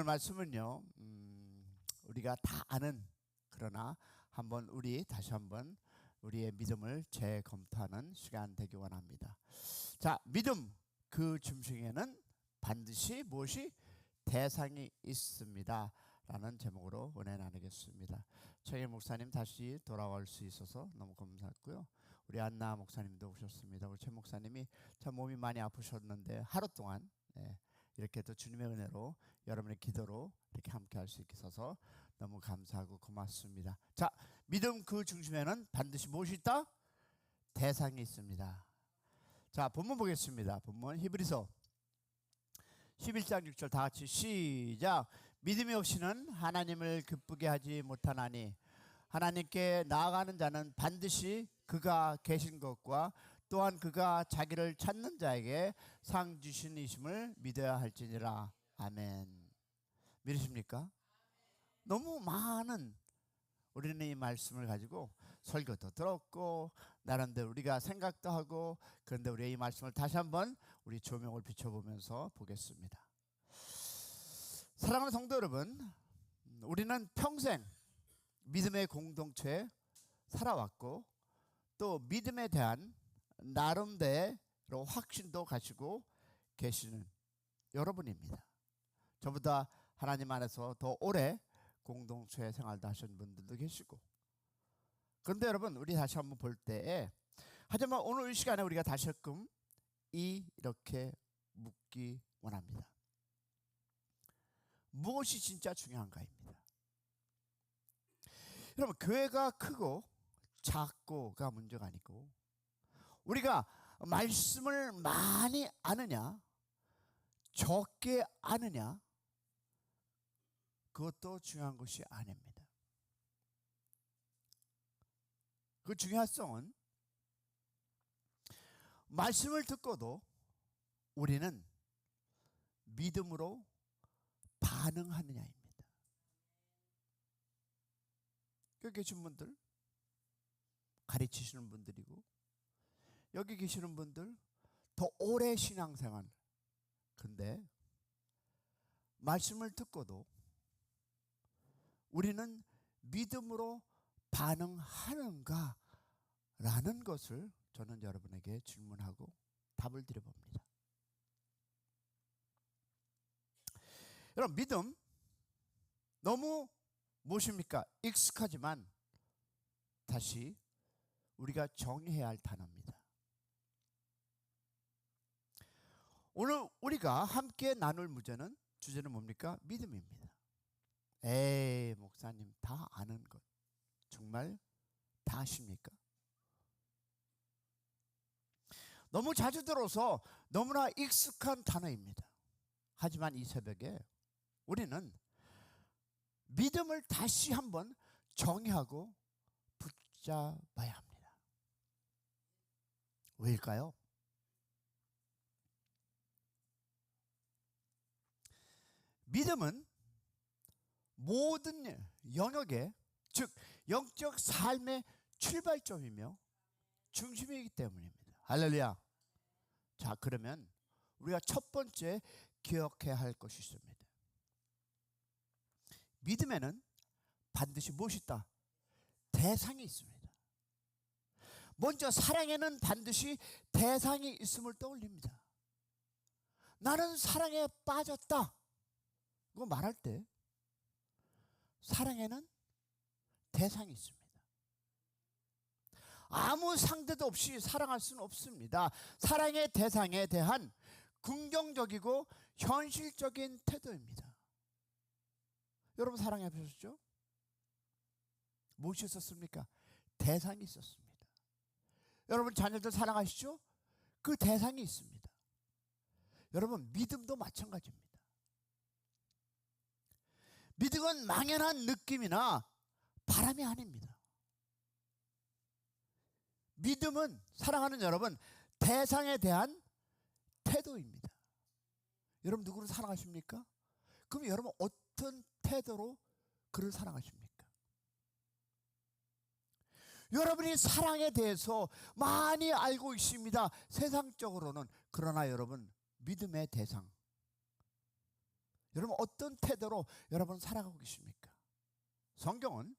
오늘 말씀은요, 우리가 다 아는, 그러나 다시 한번 우리의 믿음을 재검토하는 시간 되기 원합니다. 자, 믿음 그 중심에는 반드시 무엇이 대상이 있습니다 라는 제목으로 은혜 나누겠습니다. 최계 목사님 다시 돌아올 수 있어서 너무 감사했고요. 우리 안나 목사님도 오셨습니다. 우리 최 목사님이 참 몸이 많이 아프셨는데 하루 동안 이렇게 또 주님의 은혜로 여러분의 기도로 이렇게 함께 할 수 있어서 너무 감사하고 고맙습니다. 자, 믿음 그 중심에는 반드시 무엇이 있다? 대상이 있습니다. 자, 본문 보겠습니다. 본문 히브리서 11장 6절 다 같이 시작. 믿음이 없이는 하나님을 기쁘게 하지 못하나니 하나님께 나아가는 자는 반드시 그가 계신 것과 또한 그가 자기를 찾는 자에게 상 주시니심을 믿어야 할지니라. 아멘. 믿으십니까? 너무 많은 우리는 이 말씀을 가지고 설교도 들었고 나름대로 우리가 생각도 하고, 그런데 우리 이 말씀을 다시 한번 우리 조명을 비춰보면서 보겠습니다. 사랑하는 성도 여러분, 우리는 평생 믿음의 공동체에 살아왔고 또 믿음에 대한 나름대로 확신도 가지고 계시는 여러분입니다. 저보다 하나님 안에서 더 오래 공동체 생활도 하신 분들도 계시고, 그런데 여러분, 우리 다시 한번 볼 때에, 하지만 오늘 이 시간에 우리가 다시금 이렇게 묻기 원합니다. 무엇이 진짜 중요한가입니다. 여러분, 교회가 크고 작고가 문제가 아니고 우리가 말씀을 많이 아느냐 적게 아느냐 그것도 중요한 것이 아닙니다. 그 중요성은 말씀을 듣고도 우리는 믿음으로 반응하느냐입니다. 여기 계신 분들 가르치시는 분들이고 여기 계시는 분들 더 오래 신앙생활, 근데 말씀을 듣고도 우리는 믿음으로 반응하는가 라는 것을 저는 여러분에게 질문하고 답을 드려봅니다. 여러분, 믿음 너무 무엇입니까? 익숙하지만 다시 우리가 정의해야 할 단어입니다. 오늘 우리가 함께 나눌 주제는 뭡니까? 믿음입니다. 에이, 목사님 다 아는 것 정말 다 아십니까? 너무 자주 들어서 너무나 익숙한 단어입니다. 하지만 이 새벽에 우리는 믿음을 다시 한번 정의하고 붙잡아야 합니다. 왜일까요? 믿음은 모든 영역에, 즉 영적 삶의 출발점이며 중심이기 때문입니다. 할렐루야. 자, 그러면 우리가 첫 번째 기억해야 할 것이 있습니다. 믿음에는 반드시 무엇이 있다? 대상이 있습니다. 먼저 사랑에는 반드시 대상이 있음을 떠올립니다. 나는 사랑에 빠졌다, 이거 말할 때 사랑에는 대상이 있습니다. 아무 상대도 없이 사랑할 수는 없습니다. 사랑의 대상에 대한 긍정적이고 현실적인 태도입니다. 여러분, 사랑해 보셨죠? 무엇이 있었습니까? 대상이 있었습니다. 여러분, 자녀들 사랑하시죠? 그 대상이 있습니다. 여러분, 믿음도 마찬가지입니다. 믿음은 막연한 느낌이나 바람이 아닙니다. 믿음은, 사랑하는 여러분, 대상에 대한 태도입니다. 여러분, 누구를 사랑하십니까? 그럼 여러분 어떤 태도로 그를 사랑하십니까? 여러분이 사랑에 대해서 많이 알고 있습니다, 세상적으로는. 그러나 여러분, 믿음의 대상, 여러분 어떤 태도로 여러분 살아가고 계십니까? 성경은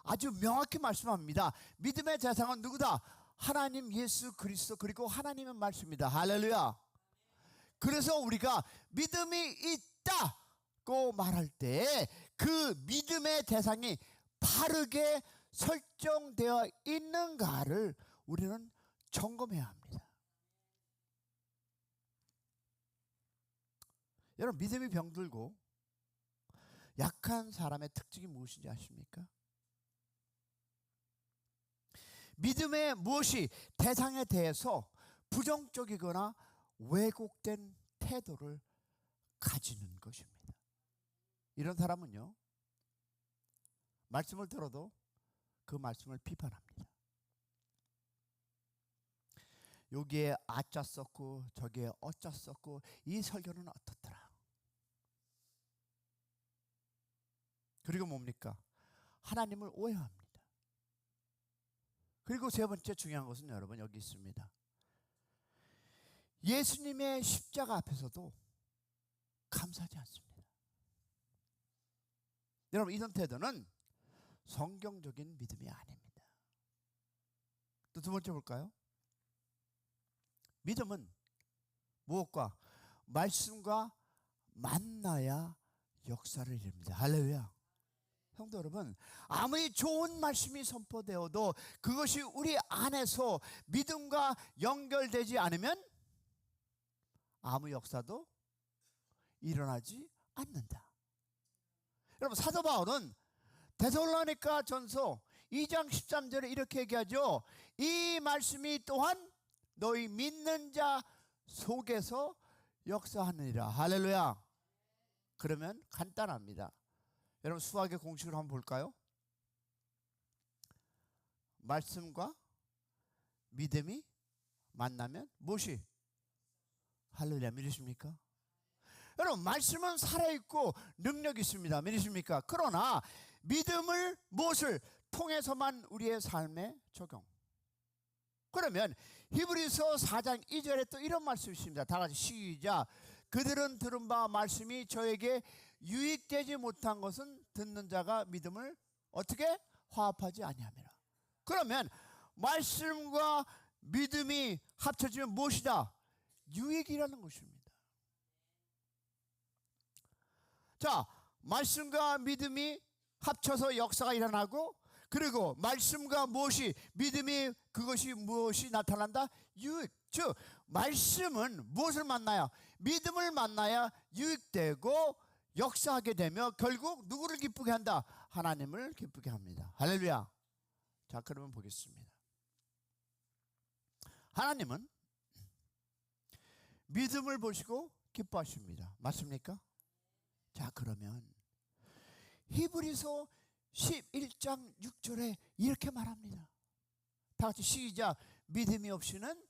아주 명확히 말씀합니다. 믿음의 대상은 누구다? 하나님 예수 그리스도, 그리고 하나님의 말씀입니다. 할렐루야. 그래서 우리가 믿음이 있다고 말할 때 그 믿음의 대상이 바르게 설정되어 있는가를 우리는 점검해야 합니다. 여러분 믿음이 병들고 약한 사람의 특징이 무엇인지 아십니까? 믿음의 무엇이 대상에 대해서 부정적이거나 왜곡된 태도를 가지는 것입니다. 이런 사람은요, 말씀을 들어도 그 말씀을 비판합니다. 여기에 아짜 썼고 저기에 어짜 썼고 이 설교는 어떻더라. 그리고 뭡니까? 하나님을 오해합니다. 그리고 세 번째 중요한 것은 여러분 여기 있습니다. 예수님의 십자가 앞에서도 감사하지 않습니다. 여러분 이런 태도는 성경적인 믿음이 아닙니다. 또 두 번째 볼까요? 믿음은 무엇과? 말씀과 만나야 역사를 이룹니다. 할렐루야. 성도 여러분, 아무리 좋은 말씀이 선포되어도 그것이 우리 안에서 믿음과 연결되지 않으면 아무 역사도 일어나지 않는다. 여러분 사도 바울은 데살로니가 전서 2장 13절에 이렇게 얘기하죠. 이 말씀이 또한 너희 믿는 자 속에서 역사하느니라. 할렐루야. 그러면 간단합니다. 여러분 수학의 공식을 한번 볼까요? 말씀과 믿음이 만나면 무엇이? 할렐루야. 믿으십니까? 여러분 말씀은 살아있고 능력이 있습니다. 믿으십니까? 그러나 믿음을 무엇을 통해서만 우리의 삶에 적용. 그러면 히브리서 4장 2절에 또 이런 말씀이 있습니다. 다 같이 시작. 그들은 들은 바 말씀이 저에게 유익되지 못한 것은 듣는 자가 믿음을 어떻게 화합하지 아니함이라. 그러면 말씀과 믿음이 합쳐지면 무엇이다? 유익이라는 것입니다. 자, 말씀과 믿음이 합쳐서 역사가 일어나고, 그리고 말씀과 무엇이, 믿음이, 그것이 무엇이 나타난다? 유익. 즉 말씀은 무엇을 만나야? 믿음을 만나야 유익되고 역사하게 되며 결국 누구를 기쁘게 한다? 하나님을 기쁘게 합니다. 할렐루야. 자, 그러면 보겠습니다. 하나님은 믿음을 보시고 기뻐하십니다. 맞습니까? 자, 그러면 히브리서 11장 6절에 이렇게 말합니다. 다 같이 시작. 믿음이 없이는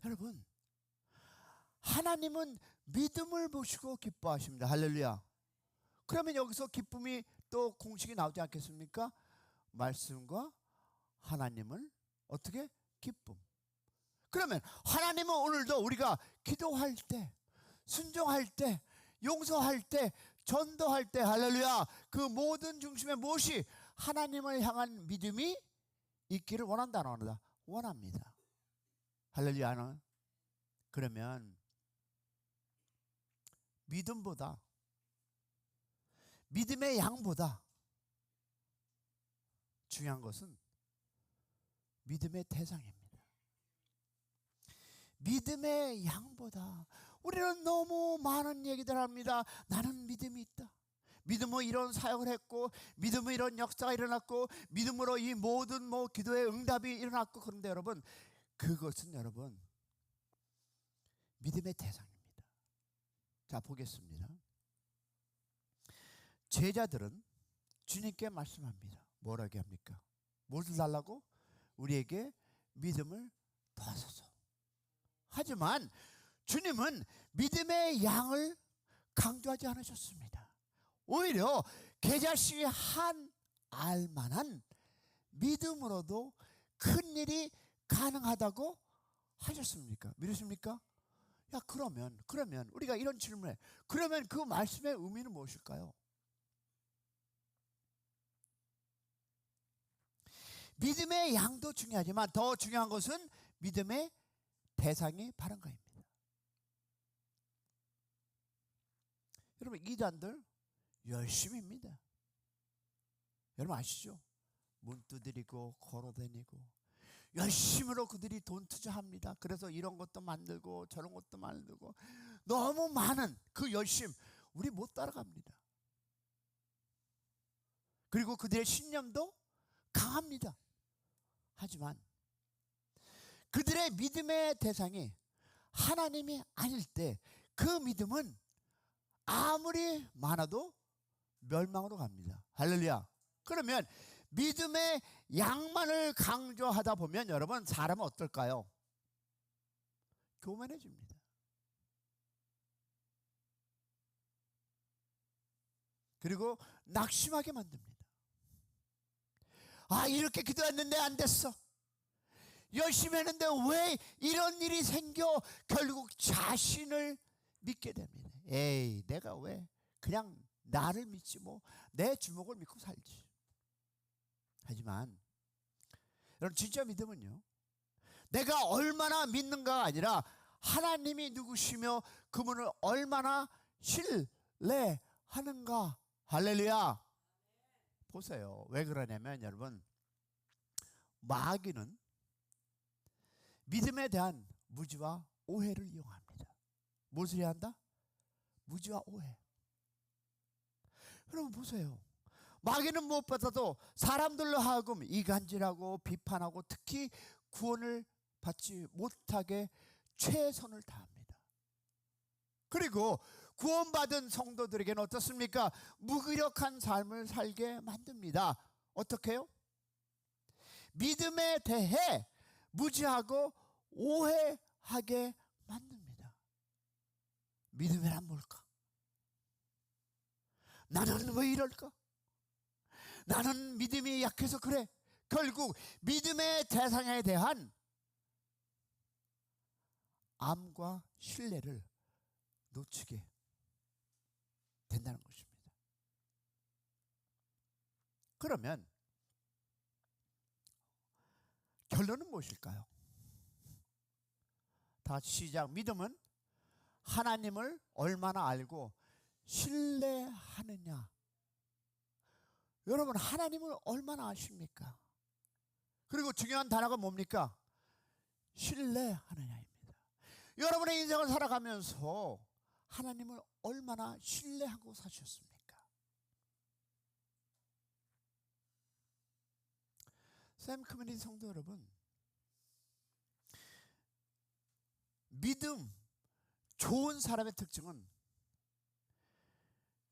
여러분 하나님은 믿음을 보시고 기뻐하십니다. 할렐루야. 그러면 여기서 기쁨이 또 공식이 나오지 않겠습니까? 말씀과 하나님을 어떻게? 기쁨. 그러면 하나님은 오늘도 우리가 기도할 때, 순종할 때, 용서할 때, 전도할 때, 할렐루야, 그 모든 중심에 무엇이? 하나님을 향한 믿음이 있기를 원한다, 안 원한다? 원합니다. 할렐루야는. 그러면 믿음보다, 믿음의 양보다 중요한 것은 믿음의 대상입니다. 믿음의 양보다 우리는 너무 많은 얘기들 합니다. 나는 믿음이 있다. 믿음으로 이런 사역을 했고, 믿음으로 이런 역사가 일어났고, 믿음으로 이 모든 기도의 응답이 일어났고. 그런데 여러분, 그것은 여러분 믿음의 대상입니다. 자, 보겠습니다. 제자들은 주님께 말씀합니다. 뭐라고 합니까? 무엇을 달라고? 우리에게 믿음을 더하소서. 하지만 주님은 믿음의 양을 강조하지 않으셨습니다. 오히려 계자씨 한 알만한 믿음으로도 큰 일이 가능하다고 하셨습니까? 믿으십니까? 야, 그러면 우리가 이런 질문에, 그러면 그 말씀의 의미는 무엇일까요? 믿음의 양도 중요하지만 더 중요한 것은 믿음의 대상이 바른가입니다. 여러분, 이단들 열심입니다. 여러분 아시죠? 문 두드리고 걸어다니고 열심으로 그들이 돈 투자합니다. 그래서 이런 것도 만들고 저런 것도 만들고 너무 많은 그 열심, 우리 못 따라갑니다. 그리고 그들의 신념도 강합니다. 하지만 그들의 믿음의 대상이 하나님이 아닐 때 그 믿음은 아무리 많아도 멸망으로 갑니다. 할렐루야. 그러면 믿음의 양만을 강조하다 보면 여러분, 사람은 어떨까요? 교만해집니다. 그리고 낙심하게 만듭니다. 아, 이렇게 기도했는데 안 됐어. 열심히 했는데 왜 이런 일이 생겨? 결국 자신을 믿게 됩니다. 에이, 내가 왜 그냥 나를 믿지 뭐, 내 주먹을 믿고 살지. 하지만 여러분, 진짜 믿음은요, 내가 얼마나 믿는가가 아니라 하나님이 누구시며 그분을 얼마나 신뢰하는가. 할렐루야. 보세요. 왜 그러냐면 여러분, 마귀는 믿음에 대한 무지와 오해를 이용합니다. 무엇을 한다? 무지와 오해. 여러분 보세요. 마귀는 무엇보다도 사람들로 하여금 이간질하고 비판하고 특히 구원을 받지 못하게 최선을 다합니다. 그리고 구원받은 성도들에게는 어떻습니까? 무기력한 삶을 살게 만듭니다. 어떻게 해요? 믿음에 대해 무지하고 오해하게 만듭니다. 믿음이란 뭘까? 나는 왜 이럴까? 나는 믿음이 약해서 그래. 결국 믿음의 대상에 대한 암과 신뢰를 놓치게 된다는 것입니다. 그러면 결론은 무엇일까요? 다 시작. 믿음은 하나님을 얼마나 알고 신뢰하느냐. 여러분, 하나님을 얼마나 아십니까? 그리고 중요한 단어가 뭡니까? 신뢰하느냐입니다. 여러분의 인생을 살아가면서 하나님을 얼마나 신뢰하고 사셨습니까? 샘 커뮤니티 성도 여러분, 믿음 좋은 사람의 특징은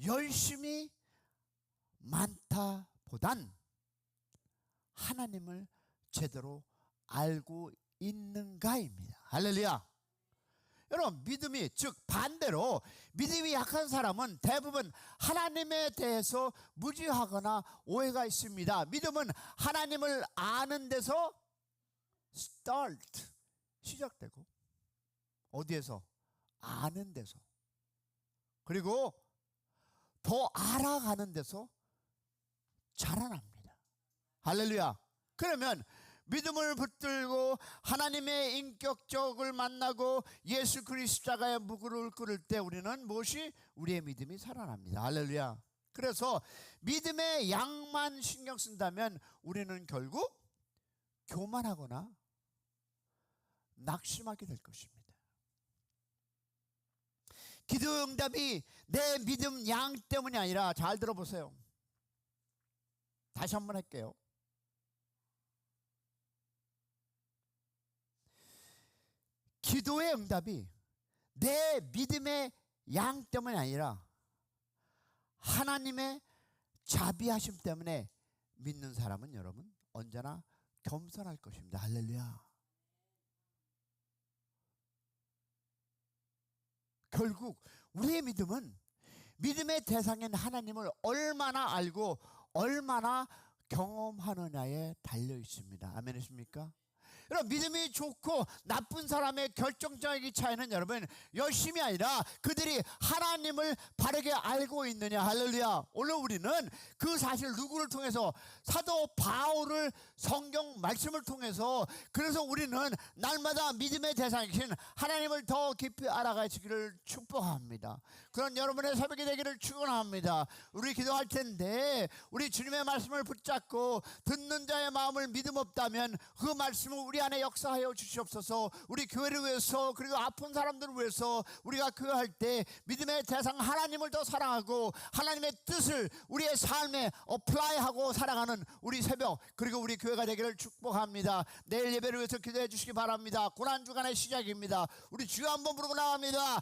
열심히 많다보단 하나님을 제대로 알고 있는가입니다. 할렐루야. 여러분, 믿음이, 즉 반대로 믿음이 약한 사람은 대부분 하나님에 대해서 무지하거나 오해가 있습니다. 믿음은 하나님을 아는 데서 시작되고, 어디에서? 아는 데서. 그리고 더 알아가는 데서 자라납니다. 할렐루야. 그러면 믿음을 붙들고 하나님의 인격적을 만나고 예수 그리스도 십자가의 무게를 꿇을 때 우리는 무엇이? 우리의 믿음이 살아납니다. 할렐루야. 그래서 믿음의 양만 신경 쓴다면 우리는 결국 교만하거나 낙심하게 될 것입니다. 기도 응답이 내 믿음 양 때문이 아니라, 잘 들어보세요. 다시 한번 할게요. 기도의 응답이 내 믿음의 양 때문이 아니라 하나님의 자비하심 때문에 믿는 사람은 여러분 언제나 겸손할 것입니다. 할렐루야. 결국 우리의 믿음은 믿음의 대상인 하나님을 얼마나 알고 얼마나 경험하느냐에 달려 있습니다. 아멘이십니까? 여러분, 믿음이 좋고 나쁜 사람의 결정적인 차이는 여러분 열심이 아니라 그들이 하나님을 바르게 알고 있느냐. 할렐루야. 오늘 우리는 그 사실 누구를 통해서? 사도 바울을 성경 말씀을 통해서, 그래서 우리는 날마다 믿음의 대상이신 하나님을 더 깊이 알아가시기를 축복합니다. 그런 여러분의 새벽이 되기를 축원합니다. 우리 기도할 텐데 우리 주님의 말씀을 붙잡고 듣는 자의 마음을 믿음 없다면 그 말씀을 우리 안에 역사하여 주시옵소서. 우리 교회를 위해서, 그리고 아픈 사람들을 위해서 우리가 교회할 때 믿음의 대상 하나님을 더 사랑하고 하나님의 뜻을 우리의 삶에 어플라이하고 살아가는 우리 새벽, 그리고 우리 교회가 되기를 축복합니다. 내일 예배를 위해서 기도해 주시기 바랍니다. 고난주간의 시작입니다. 우리 주여 한번 부르고 나갑니다.